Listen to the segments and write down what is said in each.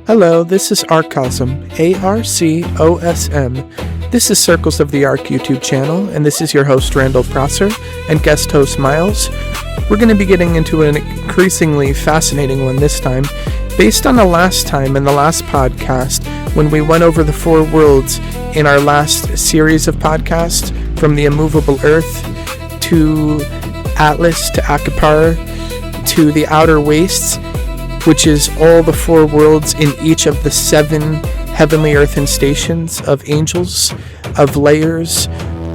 Hello, this is Arcosm, ARCOSM. This is Circles of the Arc YouTube channel, and this is your host Randall Prosser and guest host Miles. We're going to be getting into an increasingly fascinating one this time, based on the last time in the last podcast when we went over the four worlds in our last series of podcasts, from the immovable Earth to Atlas to Akapar to the outer wastes, which is all the four worlds in each of the 7 heavenly earthen stations of angels, of layers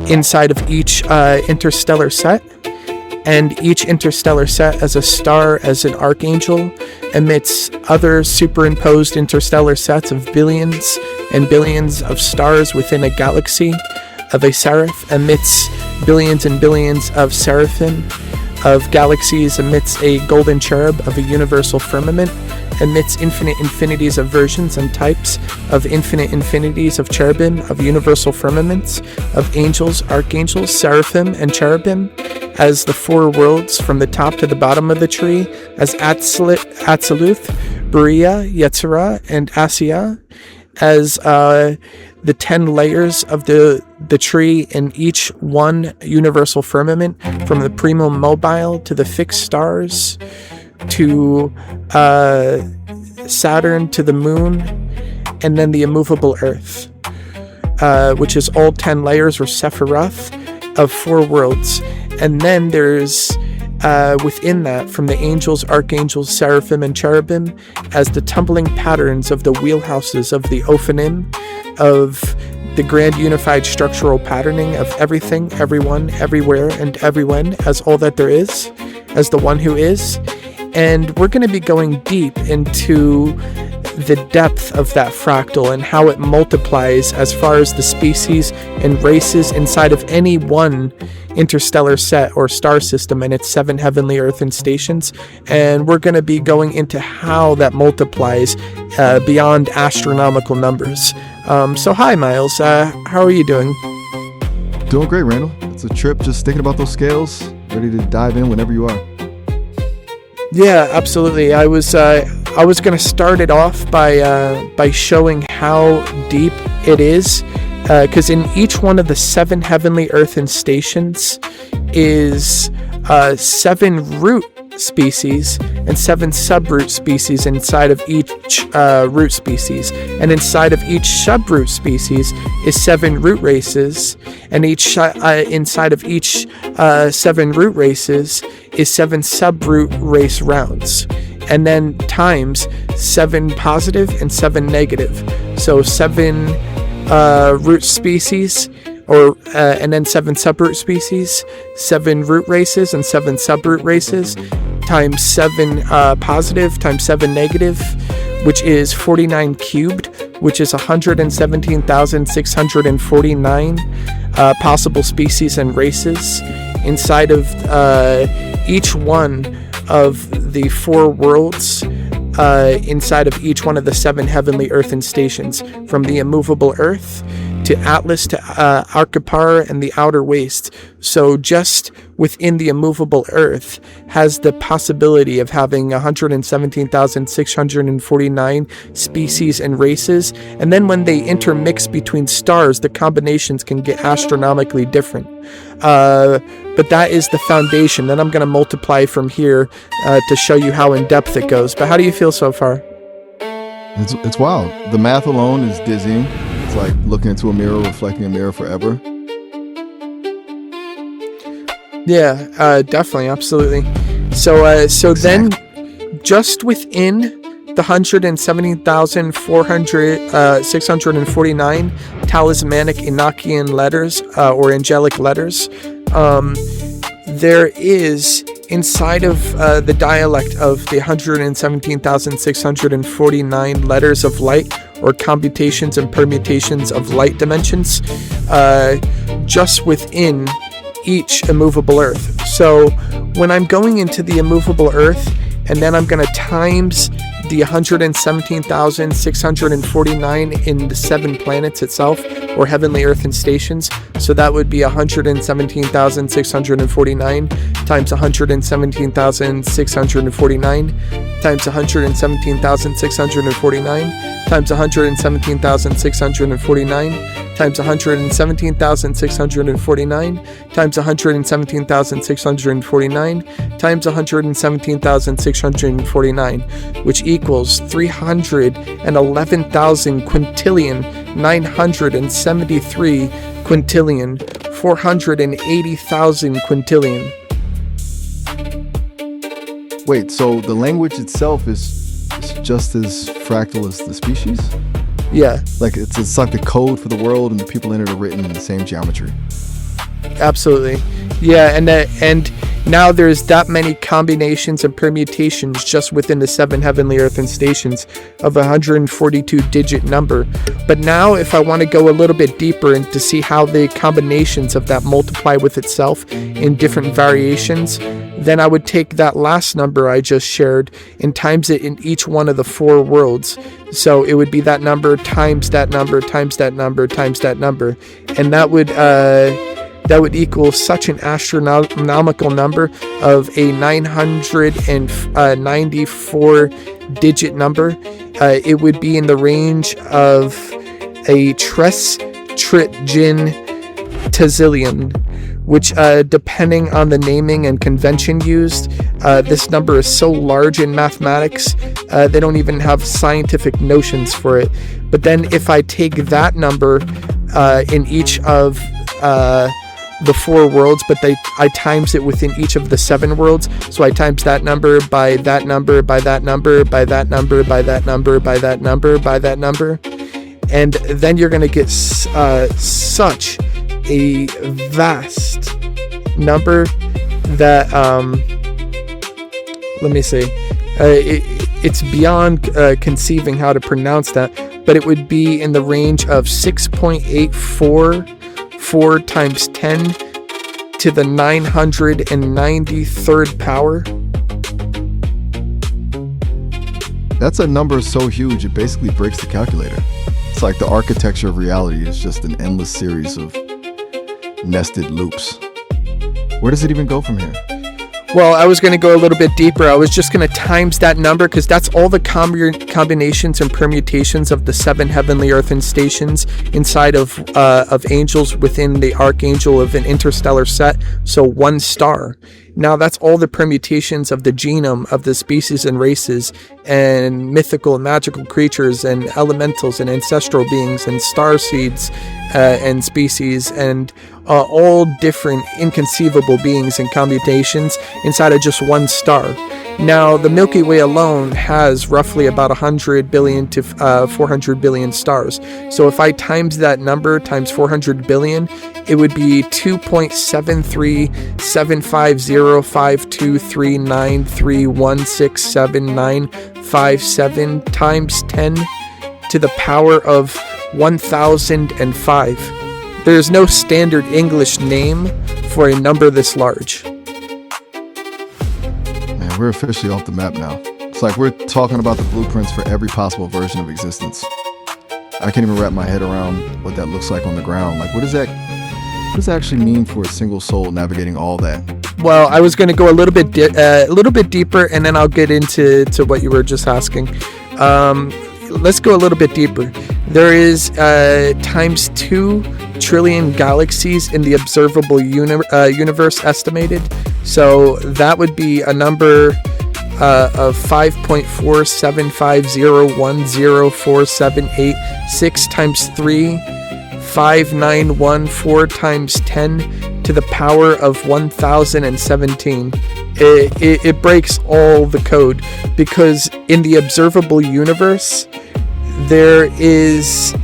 inside of each interstellar set. And each interstellar set as a star, as an archangel, emits other superimposed interstellar sets of billions and billions of stars within a galaxy. Of a seraph emits billions and billions of seraphim. Of galaxies emits a golden cherub. Of a universal firmament emits infinite infinities of versions and types of infinite infinities of cherubim, of universal firmaments, of angels, archangels, seraphim, and cherubim, as the four worlds from the top to the bottom of the tree, as Atziluth, Beriah, Yetzirah, and Asiya, as the 10 layers of the tree in each one universal firmament, from the primum mobile to the fixed stars, to Saturn, to the moon, and then the immovable Earth, which is all 10 layers or Sephiroth of 4 worlds. And then there's within that, from the angels, archangels, seraphim, and cherubim, as the tumbling patterns of the wheelhouses of the Ophanim, of the grand unified structural patterning of everything, everyone, everywhere, and everyone, as all that there is, as the one who is. And we're going to be going deep into the depth of that fractal and how it multiplies as far as the species and races inside of any one interstellar set or star system and its 7 heavenly earthen stations. And we're going to be going into how that multiplies beyond astronomical numbers. So hi Miles, how are you doing? Doing great, Randall. It's a trip just thinking about those scales, ready to dive in whenever you are. Yeah, absolutely. I was going to start it off by showing how deep it is, because in each one of the 7 heavenly earthen stations is 7 root species and 7 subroot species inside of each root species, and inside of each subroot species is 7 root races, and each inside of each 7 root races is 7 subroot race rounds, and then times 7 positive and 7 negative, so 7 root species, or and then 7 subroot species, 7 root races and 7 subroot races, times 7 positive times 7 negative, which is 49 cubed, which is 117,649 possible species and races inside of each one of the 4 worlds, inside of each one of the 7 heavenly earthen stations, from the immovable Earth to Atlas to Akapar and the outer waste. So just within the immovable Earth has the possibility of having 117,649 species and races, and then when they intermix between stars, the combinations can get astronomically different. But that is the foundation. Then I'm going to multiply from here to show you how in depth it goes. But how do you feel so far? It's wild. The math alone is dizzying. It's like looking into a mirror, reflecting a mirror forever. Yeah, definitely, absolutely. So exactly. Then, just within the 117,649 talismanic Enochian letters, or angelic letters, there is, inside of the dialect of the 117,649 letters of light, or computations and permutations of light dimensions, just within each immovable Earth. So when I'm going into the immovable Earth, and then I'm going to times the 117,649 in the 7 planets itself, or heavenly earth and stations. So that would be 117,649 times 117,649 times 117,649 times 117,649 times 117,649 times 117,649 times 117,649, which equals 311,000 quintillion 973 quintillion 480,000 quintillion. Wait, so the language itself is just as fractal as the species? Yeah. Like it's like the code for the world, and the people in it are written in the same geometry. Absolutely. Yeah, and now there's that many combinations and permutations just within the 7 heavenly earth and stations of 142 digit number. But now if I want to go a little bit deeper and to see how the combinations of that multiply with itself in different variations, then I would take that last number I just shared and times it in each one of the 4 worlds. So it would be that number times that number times that number times that number, and that would equal such an astronomical number of a 994 digit number. It would be in the range of a trillion, which depending on the naming and convention used, this number is so large in mathematics, they don't even have scientific notions for it. But then if I take that number in each of the 4 worlds, but I times it within each of the 7 worlds. So I times that number by that number by that number by that number by that number by that number by that number, and then you're going to get such a vast number that let me see, it's beyond conceiving how to pronounce that, but it would be in the range of 6.844 times 10 to the 993rd power. That's a number so huge it basically breaks the calculator. It's like the architecture of reality is just an endless series of nested loops. Where does it even go from here? Well, I was going to go a little bit deeper. I was just going to times that number because that's all the combinations and permutations of the 7 heavenly earth and stations inside of angels within the archangel of an interstellar set. So 1 star. Now that's all the permutations of the genome of the species and races and mythical and magical creatures and elementals and ancestral beings and star seeds and species and all different inconceivable beings and combinations inside of just 1 star. Now, the Milky Way alone has roughly about 100 billion to 400 billion stars. So if I times that number times 400 billion, it would be 2.73750393167957 times 10 to the power of 1005. There's no standard English name for a number this large. Man, we're officially off the map now. It's like we're talking about the blueprints for every possible version of existence. I can't even wrap my head around what that looks like on the ground. Like, what does that actually mean for a single soul navigating all that? Well, I was going to go a little bit deeper, and then I'll get into what you were just asking. Let's go a little bit deeper. There is times 2 trillion galaxies in the observable universe estimated. So that would be a number of 5.4750104786 times 3, 5914 times 10 to the power of 1017. It breaks all the code because in the observable universe there is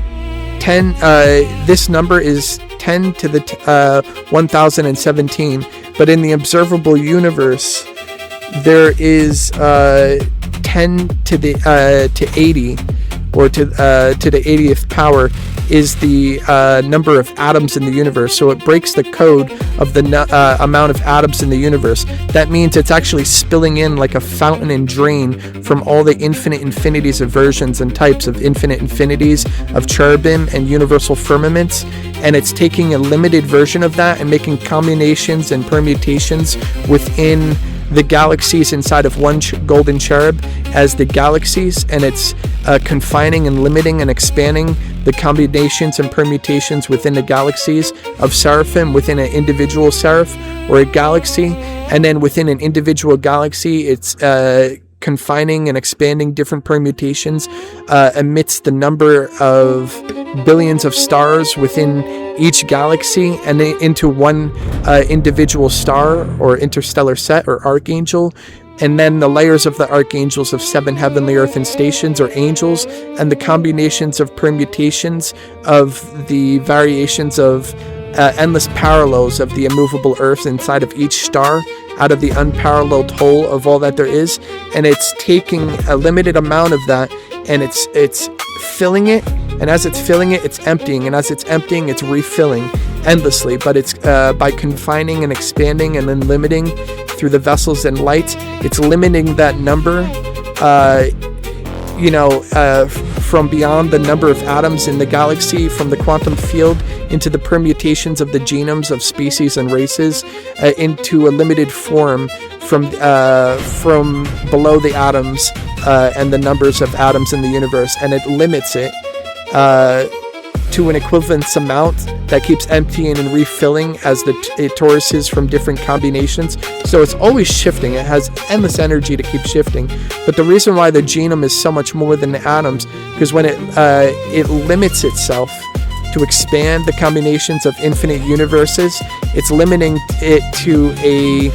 10. This number is 10 to the 1017, but in the observable universe there is 10 to the to 80, or to the 80th power is the number of atoms in the universe. So it breaks the code of the amount of atoms in the universe. That means it's actually spilling in like a fountain and drain from all the infinite infinities of versions and types of infinite infinities of cherubim and universal firmaments, and it's taking a limited version of that and making combinations and permutations within the galaxies inside of one golden cherub as the galaxies, and it's confining and limiting and expanding the combinations and permutations within the galaxies of seraphim within an individual seraph or a galaxy, and then within an individual galaxy it's confining and expanding different permutations amidst the number of billions of stars within each galaxy and into one individual star or interstellar set or archangel, and then the layers of the archangels of 7 heavenly earthen stations or angels, and the combinations of permutations of the variations of endless parallels of the immovable earth inside of each star out of the unparalleled whole of all that there is. And it's taking a limited amount of that and it's filling it, and as it's filling it, it's emptying, and as it's emptying, it's refilling endlessly. But it's by confining and expanding and then limiting through the vessels and light, it's limiting that number from beyond the number of atoms in the galaxy, from the quantum field into the permutations of the genomes of species and races, into a limited form from below the atoms and the numbers of atoms in the universe, and it limits it to an equivalence amount that keeps emptying and refilling as it toruses from different combinations. So it's always shifting. It has endless energy to keep shifting. But the reason why the genome is so much more than the atoms, because when it limits itself to expand the combinations of infinite universes, it's limiting it to a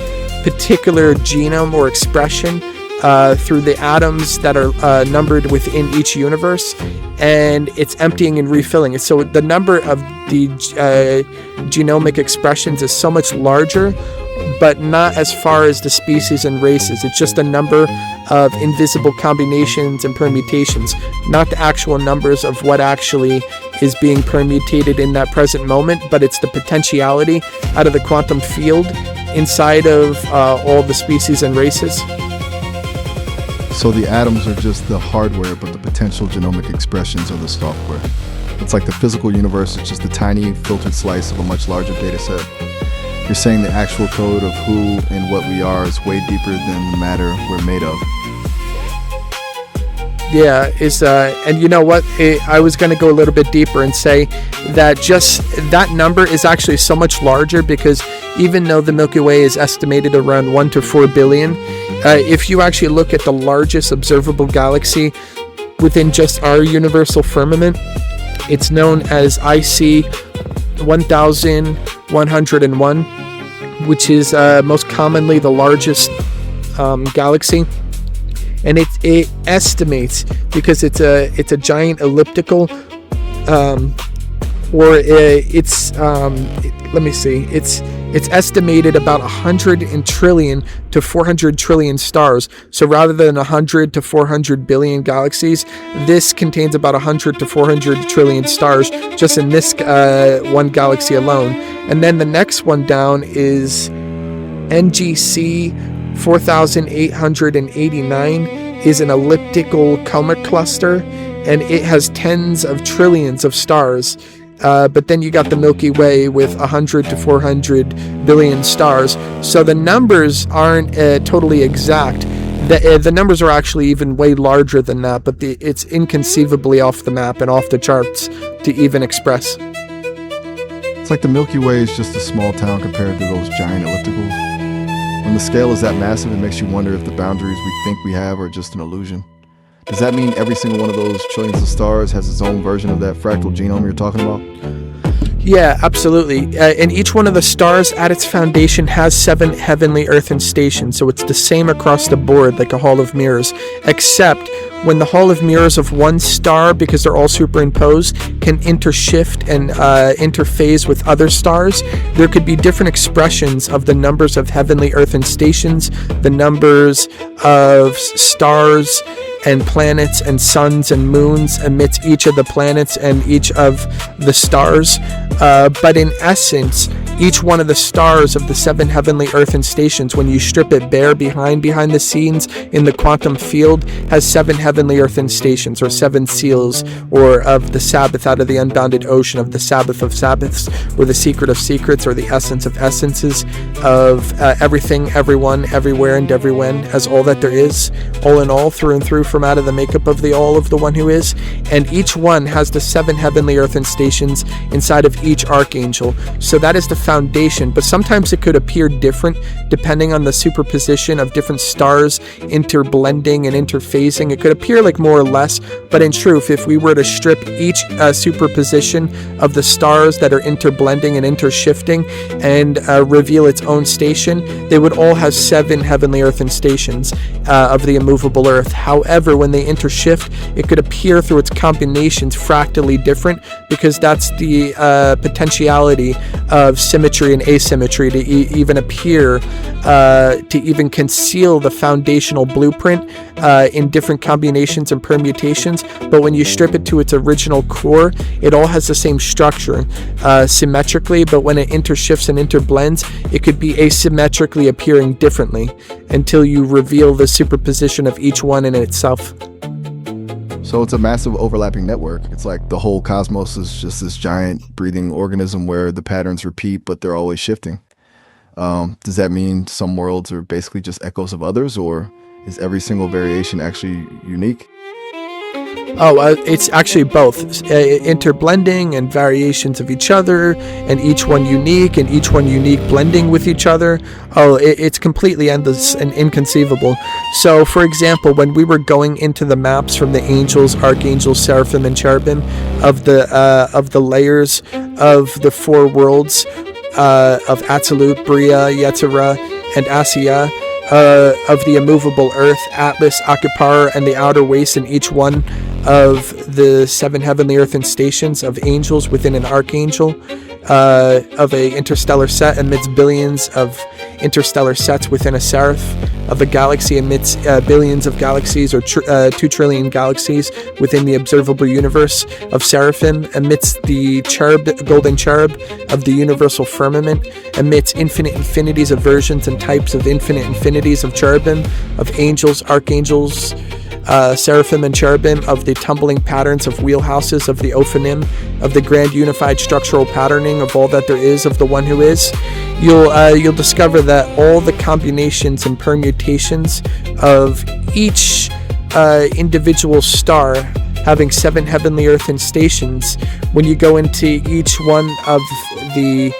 particular genome or expression through the atoms that are numbered within each universe, and it's emptying and refilling it. So the number of the genomic expressions is so much larger, but not as far as the species and races. It's just a number of invisible combinations and permutations, not the actual numbers of what actually is being permutated in that present moment, but it's the potentiality out of the quantum field inside of all the species and races. So the atoms are just the hardware, but the potential genomic expressions are the software. It's like the physical universe is just a tiny filtered slice of a much larger data set. You're saying the actual code of who and what we are is way deeper than the matter we're made of. Yeah, and you know what? I was going to go a little bit deeper and say that just that number is actually so much larger, because even though the Milky Way is estimated around 1 to 4 billion, if you actually look at the largest observable galaxy within just our universal firmament, it's known as IC 1101, which is most commonly the largest galaxy. And it estimates, because it's a giant elliptical, it's estimated about 100 trillion to 400 trillion stars. So rather than 100 to 400 billion galaxies, this contains about 100 to 400 trillion stars just in this one galaxy alone. And then the next one down is NGC 4889 is an elliptical comet cluster, and it has tens of trillions of stars. But then you got the Milky Way with 100 to 400 billion stars. So the numbers aren't totally exact. The numbers are actually even way larger than that, but it's inconceivably off the map and off the charts to even express. It's like the Milky Way is just a small town compared to those giant ellipticals. When the scale is that massive, it makes you wonder if the boundaries we think we have are just an illusion. Does that mean every single one of those trillions of stars has its own version of that fractal genome you're talking about? Yeah, absolutely. And each one of the stars at its foundation has 7 heavenly earthen stations, so it's the same across the board, like a hall of mirrors, except when the hall of mirrors of one star, because they're all superimposed, can intershift and interphase with other stars, there could be different expressions of the numbers of heavenly earthen stations, the numbers of stars and planets and suns and moons amidst each of the planets and each of the stars. But in essence, each one of the stars of the 7 heavenly earthen stations, when you strip it bare behind the scenes in the quantum field, has 7 heavenly earthen stations, or 7 seals, or of the Sabbath out of the unbounded ocean, of the Sabbath of Sabbaths, or the secret of secrets, or the essence of essences, of everything, everyone, everywhere, and every when, as all that there is, all in all, through and through, from out of the makeup of the all of the one who is. And each one has the 7 heavenly earthen stations inside of each archangel. So that is the foundation, but sometimes it could appear different depending on the superposition of different stars interblending and interphasing. It could appear like more or less, but in truth, if we were to strip each superposition of the stars that are interblending and intershifting and reveal its own station, they would all have 7 heavenly earthen stations of the immovable earth. However, when they intershift, it could appear through its combinations fractally different, because that's the potentiality of symmetry and asymmetry to even appear, to even conceal the foundational blueprint in different combinations and permutations. But when you strip it to its original core, it all has the same structure symmetrically, but when it intershifts and interblends, it could be asymmetrically appearing differently until you reveal the superposition of each one in itself. So it's a massive overlapping network. It's like the whole cosmos is just this giant breathing organism where the patterns repeat, but they're always shifting. Does that mean some worlds are basically just echoes of others, or is every single variation actually unique? It's actually both. Interblending and variations of each other, and each one unique, and each one unique blending with each other. It's completely endless and inconceivable. So, for example, when we were going into the maps from the angels, archangels, seraphim, and cherubim of the layers of the 4 worlds of Atzilut, Bria, Yetzirah, and Asiya, of the immovable earth, Atlas, Akipar, and the outer waste, in each one of the 7 heavenly earthen stations of angels within an archangel, of a interstellar set amidst billions of interstellar sets within a seraph, of a galaxy amidst billions of galaxies, or 2 trillion galaxies within the observable universe, of seraphim amidst the golden cherub of the universal firmament, amidst infinite infinities of versions and types of infinite infinities of cherubim, of angels, archangels, seraphim and cherubim, of the tumbling patterns of wheelhouses of the Ophanim, of the grand unified structural patterning of all that there is of the one who is. You'll discover that all the combinations and permutations of each individual star having 7 heavenly earthen stations, when you go into each one of the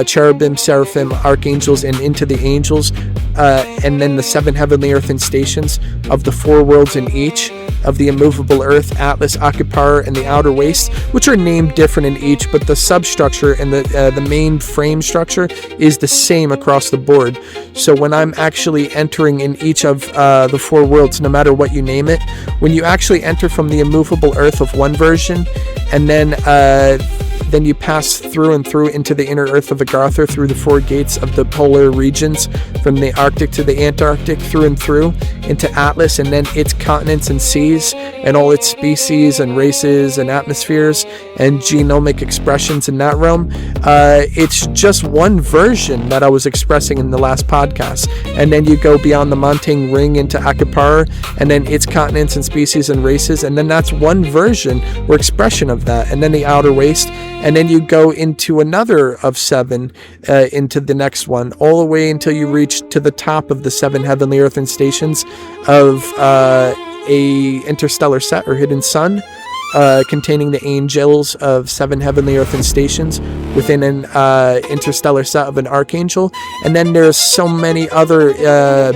cherubim, seraphim, archangels, and into the angels, and then the 7 heavenly earthen stations of the 4 worlds in each, of the immovable earth, Atlas, Akipar, and the outer waste, which are named different in each, but the substructure and the main frame structure is the same across the board. So when I'm actually entering in each of the 4 worlds, no matter what you name it, when you actually enter from the immovable earth of one version, and then you pass through and through into the inner earth of Agartha, through the 4 gates of the polar regions, from the Arctic to the Antarctic, through and through into Atlas, and then its continents and seas, and all its species and races and atmospheres and genomic expressions in that realm. It's just one version that I was expressing in the last podcast. And then you go beyond the Montane Ring into Akipar, and then its continents and species and races, and then that's one version or expression of that. And then the outer waste, and then you go into another of 7 into the next one, all the way until you reach to the top of the 7 heavenly earthen stations of a interstellar set or hidden sun, containing the angels of 7 heavenly earthen stations within an interstellar set of an archangel. And then there's so many other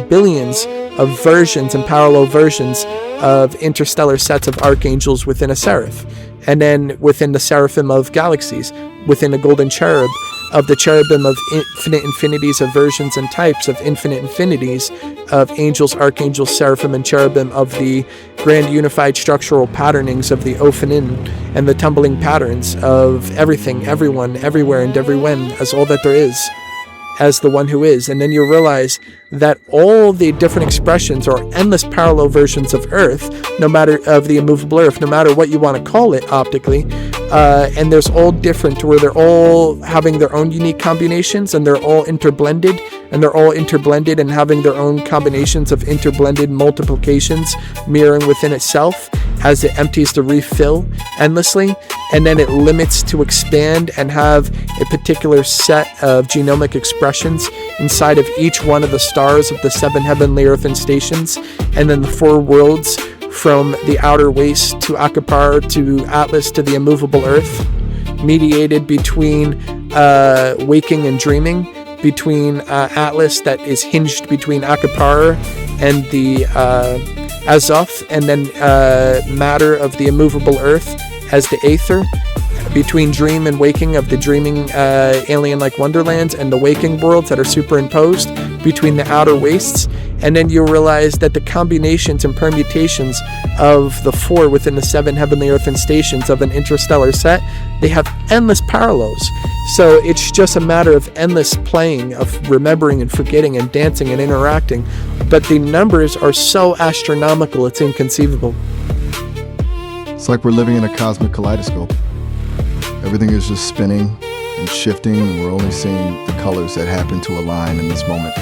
billions of versions and parallel versions of interstellar sets of archangels within a seraph. And then within the seraphim of galaxies, within a golden cherub, of the cherubim of infinite infinities of versions and types of infinite infinities of angels, archangels, seraphim, and cherubim, of the grand unified structural patternings of the Ophanim, and the tumbling patterns of everything, everyone, everywhere, and every when, as all that there is. as the one who is. And then you realize that all the different expressions are endless parallel versions of Earth, no matter of the immovable Earth, no matter what you want to call it optically. And there's all different, where they're all having their own unique combinations, and they're all interblended, and having their own combinations of interblended multiplications mirroring within itself as it empties to refill endlessly, and then it limits to expand and have a particular set of genomic expressions inside of each one of the stars of the 7 heavenly earthen stations, and then the 4 worlds from the outer waste to Akapar to Atlas to the immovable Earth, mediated between waking and dreaming, between Atlas that is hinged between Akapar and the Azoth, and then matter of the immovable Earth as the Aether, between dream and waking of the dreaming alien-like wonderlands and the waking worlds that are superimposed between the outer wastes. And then you realize that the combinations and permutations of the 4 within the 7 heavenly earthen stations of an interstellar set, they have endless parallels. So it's just a matter of endless playing, of remembering and forgetting and dancing and interacting. But the numbers are so astronomical, it's inconceivable. It's like we're living in a cosmic kaleidoscope. Everything is just spinning and shifting, and we're only seeing the colors that happen to align in this moment.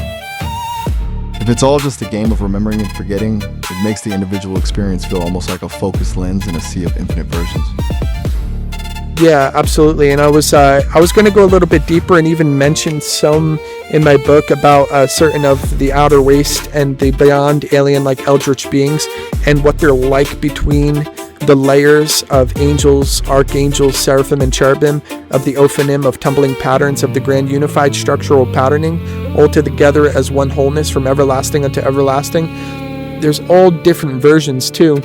If it's all just a game of remembering and forgetting, it makes the individual experience feel almost like a focused lens in a sea of infinite versions. Yeah, absolutely. And I was going to go a little bit deeper and even mention some in my book about certain of the outer waste and the beyond alien-like eldritch beings and what they're like between the layers of angels, archangels, seraphim, and cherubim, of the Ophanim, of tumbling patterns of the grand unified structural patterning, all together as one wholeness from everlasting unto everlasting. There's all different versions too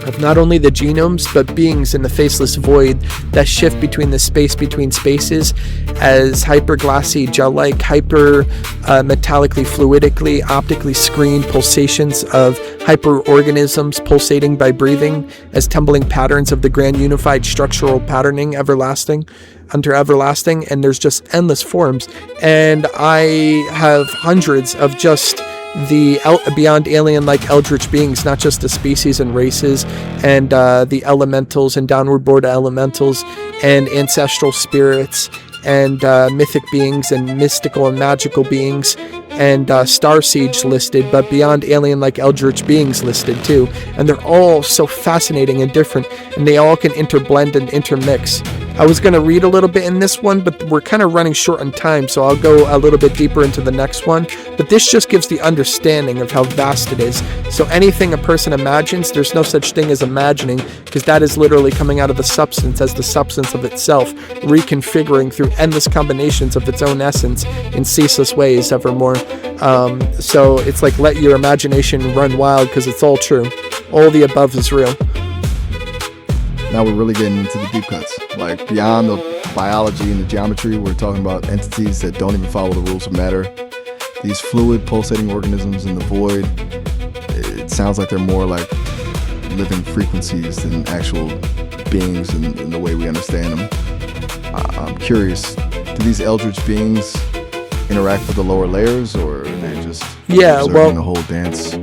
of not only the genomes, but beings in the faceless void that shift between the space between spaces as hyperglassy, gel-like, hyper metallically, fluidically, optically screened pulsations of hyperorganisms pulsating by breathing as tumbling patterns of the grand unified structural patterning everlasting unto everlasting. And there's just endless forms. And I have hundreds of just the beyond alien-like eldritch beings, not just the species and races and the elementals and downward board elementals and ancestral spirits and mythic beings and mystical and magical beings and starseeds listed, but beyond alien-like eldritch beings listed too. And they're all so fascinating and different, and they all can interblend and intermix. I was going to read a little bit in this one, but we're kind of running short on time, so I'll go a little bit deeper into the next one. But this just gives the understanding of how vast it is. So anything a person imagines, there's no such thing as imagining, because that is literally coming out of the substance as the substance of itself, reconfiguring through endless combinations of its own essence in ceaseless ways evermore. So it's like, let your imagination run wild, because it's all true. All the above is real. Now we're really getting into the deep cuts. Like, beyond the biology and the geometry, we're talking about entities that don't even follow the rules of matter. These fluid, pulsating organisms in the void, it sounds like they're more like living frequencies than actual beings in the way we understand them. I'm curious, do these eldritch beings interact with the lower layers, or are they just observing the whole dance?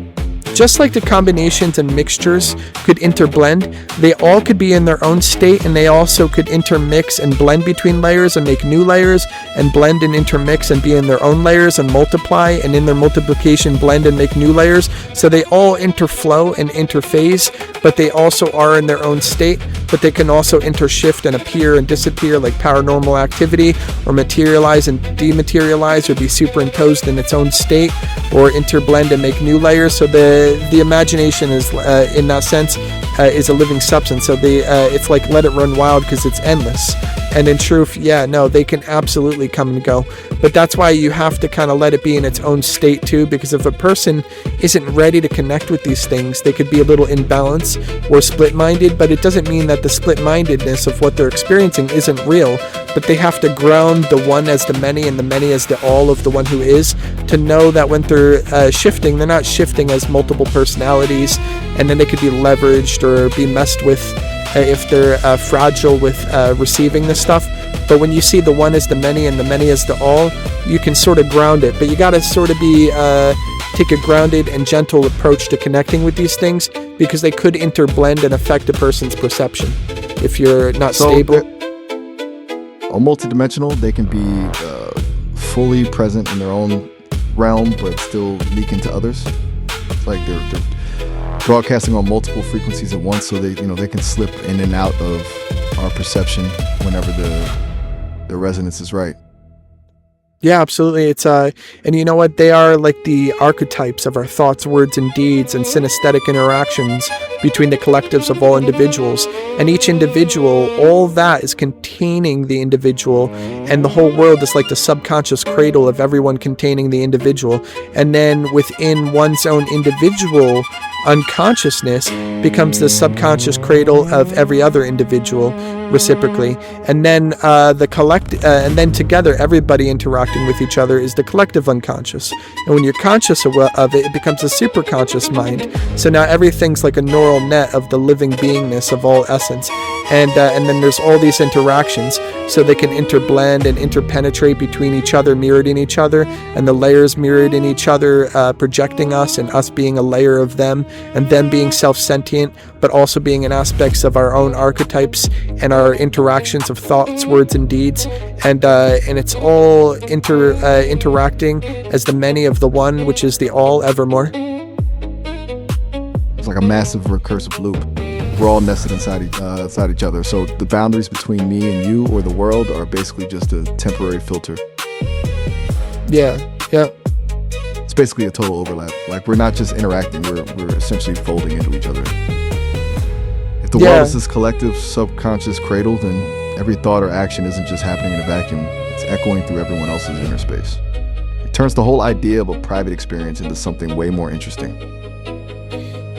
Just like the combinations and mixtures could interblend, they all could be in their own state, and they also could intermix and blend between layers and make new layers, and blend and intermix and be in their own layers and multiply, and in their multiplication blend and make new layers. So they all interflow and interphase, but they also are in their own state, but they can also intershift and appear and disappear like paranormal activity, or materialize and dematerialize, or be superimposed in its own state, or interblend and make new layers. So the imagination is, in that sense, is a living substance. So it's like, let it run wild, because it's endless. And in truth, they can absolutely come and go. But that's why you have to kind of let it be in its own state too, because if a person isn't ready to connect with these things, they could be a little imbalanced or split-minded, but it doesn't mean that the split-mindedness of what they're experiencing isn't real. But they have to ground the one as the many and the many as the all of the one who is, to know that when they're shifting, they're not shifting as multiple personalities, and then they could be leveraged or be messed with if they're fragile with receiving this stuff. But when you see the one as the many and the many as the all, you can sort of ground it. But you got to sort of take a grounded and gentle approach to connecting with these things, because they could interblend and affect a person's perception if you're not stable. Multidimensional, they can be fully present in their own realm, but still leak into others. It's like they're broadcasting on multiple frequencies at once, so they can slip in and out of our perception whenever the resonance is right. Yeah, absolutely. It's and you know what? They are like the archetypes of our thoughts, words, and deeds, and synesthetic interactions between the collectives of all individuals. And each individual, all that is containing the individual, and the whole world is like the subconscious cradle of everyone containing the individual. And then within one's own individual unconsciousness becomes the subconscious cradle of every other individual reciprocally, and then and then together everybody interacting with each other is the collective unconscious. And when you're conscious of it, it becomes a superconscious mind. So now everything's like a neural net of the living beingness of all essence, and then there's all these interactions, so they can interblend and interpenetrate between each other, mirrored in each other, and the layers mirrored in each other, projecting us and us being a layer of them, and them being self-sentient, but also being in aspects of our own archetypes and our interactions of thoughts, words, and deeds, and it's all interacting as the many of the one, which is the all evermore. It's like a massive recursive loop. We're all nested inside each other. So the boundaries between me and you or the world are basically just a temporary filter. Yeah. It's basically a total overlap. Like, we're not just interacting, we're essentially folding into each other. If the world is this collective subconscious cradle, then every thought or action isn't just happening in a vacuum. It's echoing through everyone else's inner space. It turns the whole idea of a private experience into something way more interesting.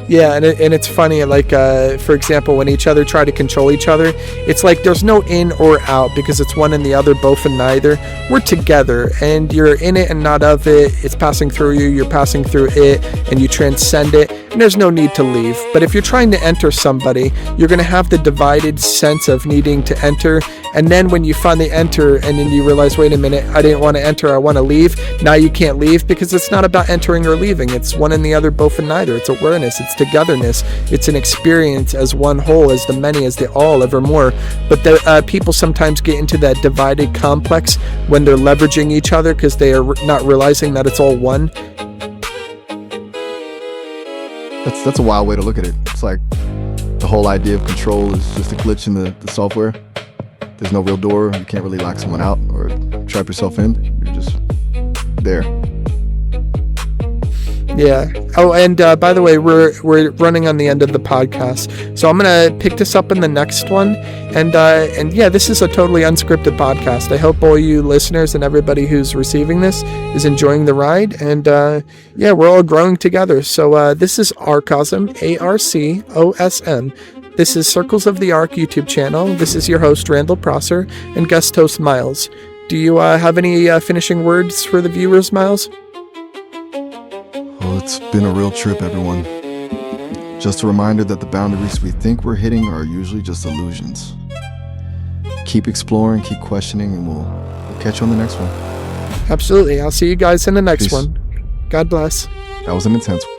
Yeah, and it's funny, like, for example, when each other try to control each other, it's like there's no in or out, because it's one and the other, both and neither. We're together, and you're in it and not of it. It's passing through you, you're passing through it, and you transcend it, and there's no need to leave. But if you're trying to enter somebody, you're going to have the divided sense of needing to enter, and then when you finally enter, and then you realize, wait a minute, I didn't want to enter, I want to leave. Now you can't leave, because it's not about entering or leaving. It's one and the other, both and neither. It's awareness, it's togetherness, it's an experience as one whole, as the many, as the all, evermore. But the people sometimes get into that divided complex when they're leveraging each other, because they are not realizing that it's all one. That's a wild way to look at it. It's like the whole idea of control is just a glitch in the software. There's no real door. You can't really lock someone out or trap yourself in. You're just there. Yeah. Oh, and by the way, we're running on the end of the podcast, so I'm gonna pick this up in the next one. And yeah, this is a totally unscripted podcast. I hope all you listeners and everybody who's receiving this is enjoying the ride. And yeah, we're all growing together. So this is Arcosm, ARCOSM. This is Circles of the Arc YouTube channel. This is your host, Randall Prosser, and guest host, Miles. Do you have any finishing words for the viewers, Miles? Well, it's been a real trip, everyone. Just a reminder that the boundaries we think we're hitting are usually just illusions. Keep exploring, keep questioning, and we'll catch you on the next one. Absolutely. I'll see you guys in the next one. God bless. That was an intense one.